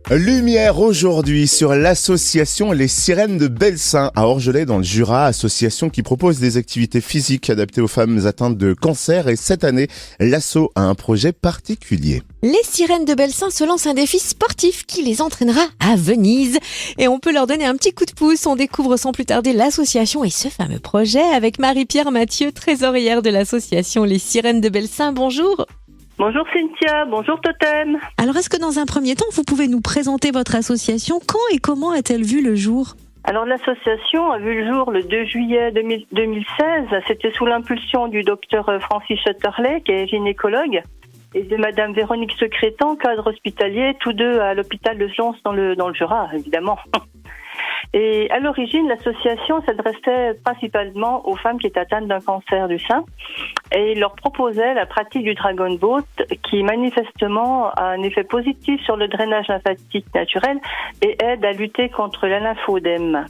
Lumière aujourd'hui sur l'association Les Sirènes de Belsin à Orgelès dans le Jura, association qui propose des activités physiques adaptées aux femmes atteintes de cancer, et cette année, l'asso a un projet particulier. Les Sirènes de Belsin se lancent un défi sportif qui les entraînera à Venise et on peut leur donner un petit coup de pouce. On découvre sans plus tarder l'association et ce fameux projet avec Marie-Pierre Mathieu, trésorière de l'association Les Sirènes de Belsin. Bonjour. Bonjour Cynthia, bonjour Totem. Alors est-ce que dans un premier temps, vous pouvez nous présenter votre association? Quand et comment a-t-elle vu le jour? Alors l'association a vu le jour le 2 juillet 2016. C'était sous l'impulsion du docteur Francis Schutterley, qui est gynécologue, et de madame Véronique Secrétan, cadre hospitalier, tous deux à l'hôpital de Lons dans le Jura, évidemment. Et à l'origine, l'association s'adressait principalement aux femmes qui étaient atteintes d'un cancer du sein et il leur proposait la pratique du Dragon Boat qui manifestement a un effet positif sur le drainage lymphatique naturel et aide à lutter contre la lymphodème.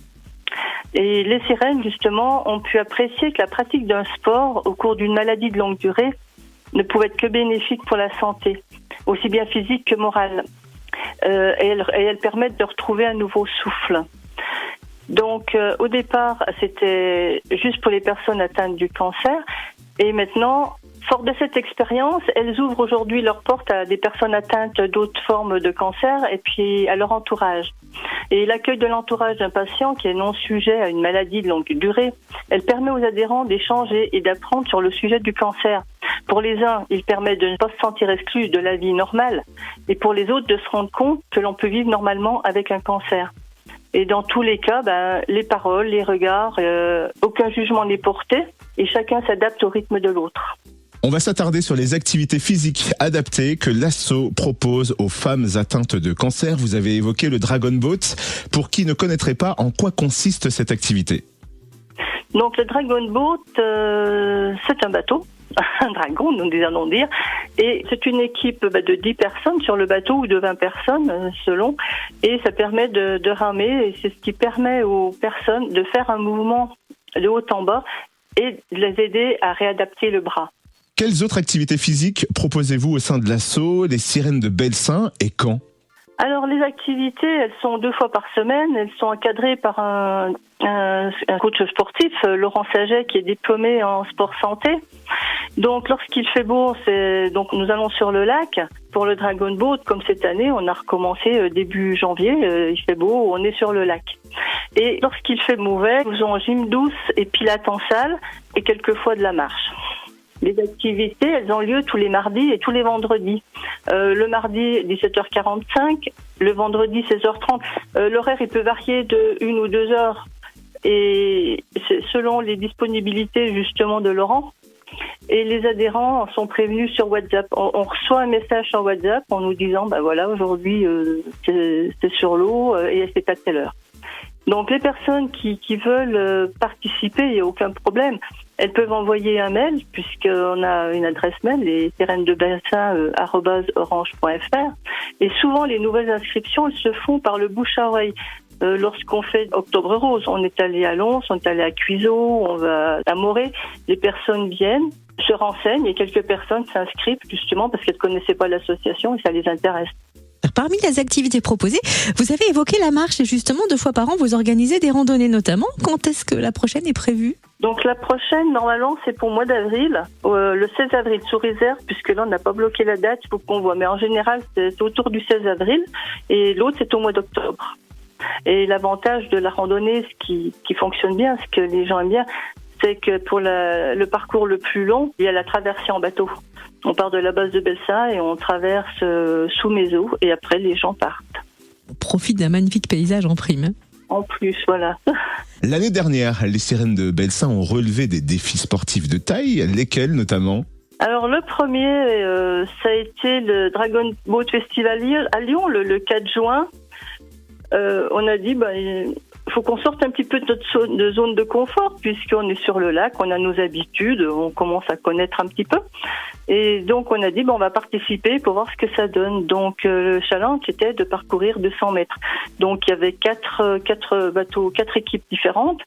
Et les sirènes, justement, ont pu apprécier que la pratique d'un sport au cours d'une maladie de longue durée ne pouvait être que bénéfique pour la santé, aussi bien physique que morale. Et elles permettent de retrouver un nouveau souffle. Donc au départ, c'était juste pour les personnes atteintes du cancer. Et maintenant, fort de cette expérience, elles ouvrent aujourd'hui leurs portes à des personnes atteintes d'autres formes de cancer et puis à leur entourage. Et l'accueil de l'entourage d'un patient qui est non sujet à une maladie de longue durée, elle permet aux adhérents d'échanger et d'apprendre sur le sujet du cancer. Pour les uns, il permet de ne pas se sentir exclu de la vie normale. Et pour les autres, de se rendre compte que l'on peut vivre normalement avec un cancer. Et dans tous les cas, les paroles, les regards, aucun jugement n'est porté et chacun s'adapte au rythme de l'autre. On va s'attarder sur les activités physiques adaptées que l'asso propose aux femmes atteintes de cancer. Vous avez évoqué le Dragon Boat. Pour qui ne connaîtrait pas, en quoi consiste cette activité? Donc le Dragon Boat, c'est un bateau. Un dragon, nous allons dire, et c'est une équipe de 10 personnes sur le bateau ou de 20 personnes selon, et ça permet de ramer, et c'est ce qui permet aux personnes de faire un mouvement de haut en bas et de les aider à réadapter le bras. Quelles autres activités physiques proposez-vous au sein de l'asso Les Sirènes de Belsin et quand? Alors les activités, elles sont 2 fois par semaine, elles sont encadrées par un coach sportif, Laurent Saget, qui est diplômé en sport santé. Donc lorsqu'il fait beau, donc nous allons sur le lac pour le Dragon Boat. Comme cette année, on a recommencé début janvier, il fait beau, on est sur le lac. Et lorsqu'il fait mauvais, nous faisons gym douce et pilates en salle et quelquefois de la marche. Les activités, elles ont lieu tous les mardis et tous les vendredis. Le mardi, 17h45, le vendredi, 16h30. L'horaire, il peut varier de 1 ou 2 heures et c'est selon les disponibilités justement de Laurent. Et les adhérents sont prévenus sur WhatsApp. On reçoit un message sur WhatsApp en nous disant, voilà, aujourd'hui, c'est sur l'eau et c'est à telle heure. Donc les personnes qui veulent participer, il n'y a aucun problème. Elles peuvent envoyer un mail, puisqu'on a une adresse mail, les sirenesdebelsin@orange.fr. Et souvent, les nouvelles inscriptions, elles se font par le bouche à oreille. Lorsqu'on fait Octobre Rose, on est allé à Lons, on est allé à Cuiseaux, on va à Morée. Les personnes viennent, se renseignent et quelques personnes s'inscrivent justement parce qu'elles ne connaissaient pas l'association et ça les intéresse. Parmi les activités proposées, vous avez évoqué la marche et justement 2 fois par an, vous organisez des randonnées notamment. Quand est-ce que la prochaine est prévue? Donc la prochaine, normalement, c'est pour le mois d'avril, le 16 avril, sous réserve, puisque là, on n'a pas bloqué la date, il faut qu'on voit. Mais en général, c'est autour du 16 avril et l'autre, c'est au mois d'octobre. Et l'avantage de la randonnée, ce qui fonctionne bien, ce que les gens aiment bien, c'est que pour le parcours le plus long, il y a la traversée en bateau. On part de la base de Belsin et on traverse sous Mézeaux et après les gens partent. On profite d'un magnifique paysage en prime. En plus, voilà. L'année dernière, les Sirènes de Belsin ont relevé des défis sportifs de taille, lesquels notamment? Alors le premier, ça a été le Dragon Boat Festival à Lyon, le 4 juin. On a dit, il faut qu'on sorte un petit peu de notre zone de confort puisqu'on est sur le lac, on a nos habitudes, on commence à connaître un petit peu. Et donc on a dit, on va participer pour voir ce que ça donne. Donc le challenge était de parcourir 200 mètres. Donc il y avait quatre bateaux, 4 équipes différentes.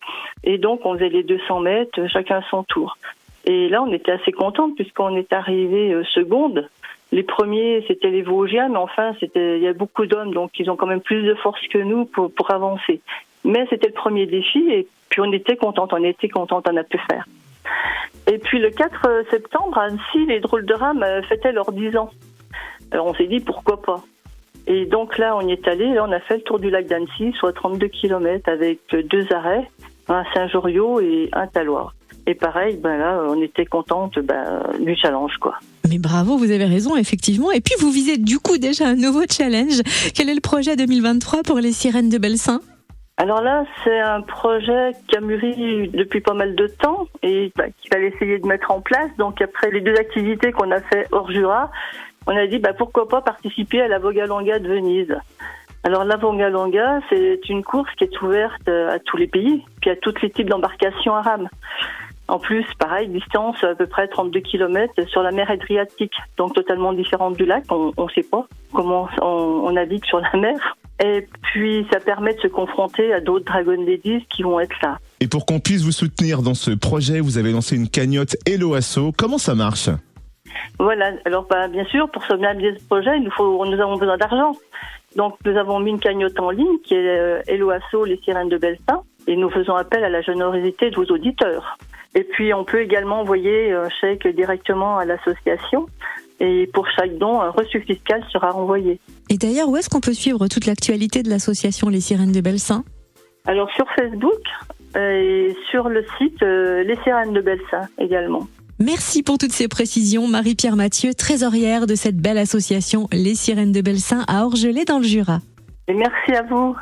Et donc on faisait les 200 mètres, chacun à son tour. Et là on était assez contents puisqu'on est arrivé seconde. Les premiers, c'était les Vosgiens, mais enfin, il y a beaucoup d'hommes, donc ils ont quand même plus de force que nous pour avancer. Mais c'était le premier défi, et puis on était contente, on a pu faire. Et puis le 4 septembre, à Annecy, les drôles de rame fêtaient leurs 10 ans. Alors on s'est dit, pourquoi pas? Et donc là, on y est allé, là on a fait le tour du lac d'Annecy, soit 32 km, avec 2 arrêts, un Saint-Joriot et un Taloir. Et pareil, là, on était contente du challenge, quoi. Mais bravo, vous avez raison, effectivement. Et puis, vous visez du coup déjà un nouveau challenge. Quel est le projet 2023 pour les Sirènes de Belsin? Alors là, c'est un projet qui a mûri depuis pas mal de temps et qu'il fallait essayer de mettre en place. Donc après les 2 activités qu'on a fait hors Jura, on a dit pourquoi pas participer à la Vogalonga de Venise. Alors la Vogalonga, c'est une course qui est ouverte à tous les pays, puis à tous les types d'embarcations à rame. En plus, pareil, distance à peu près 32 km sur la mer Adriatique, donc totalement différente du lac. On ne sait pas comment on navigue sur la mer. Et puis, ça permet de se confronter à d'autres Dragon Ladies qui vont être là. Et pour qu'on puisse vous soutenir dans ce projet, vous avez lancé une cagnotte Hello Asso. Comment ça marche? Voilà. Alors, bien sûr, pour soutenir ce projet, nous avons besoin d'argent. Donc, nous avons mis une cagnotte en ligne qui est Hello Asso, les Sirènes de Belsin. Et nous faisons appel à la générosité de vos auditeurs. Et puis, on peut également envoyer un chèque directement à l'association. Et pour chaque don, un reçu fiscal sera renvoyé. Et d'ailleurs, où est-ce qu'on peut suivre toute l'actualité de l'association Les Sirènes de Belsin? Alors, sur Facebook et sur le site Les Sirènes de Belsin également. Merci pour toutes ces précisions, Marie-Pierre Mathieu, trésorière de cette belle association Les Sirènes de Belsin à Orgelès dans le Jura. Et merci à vous.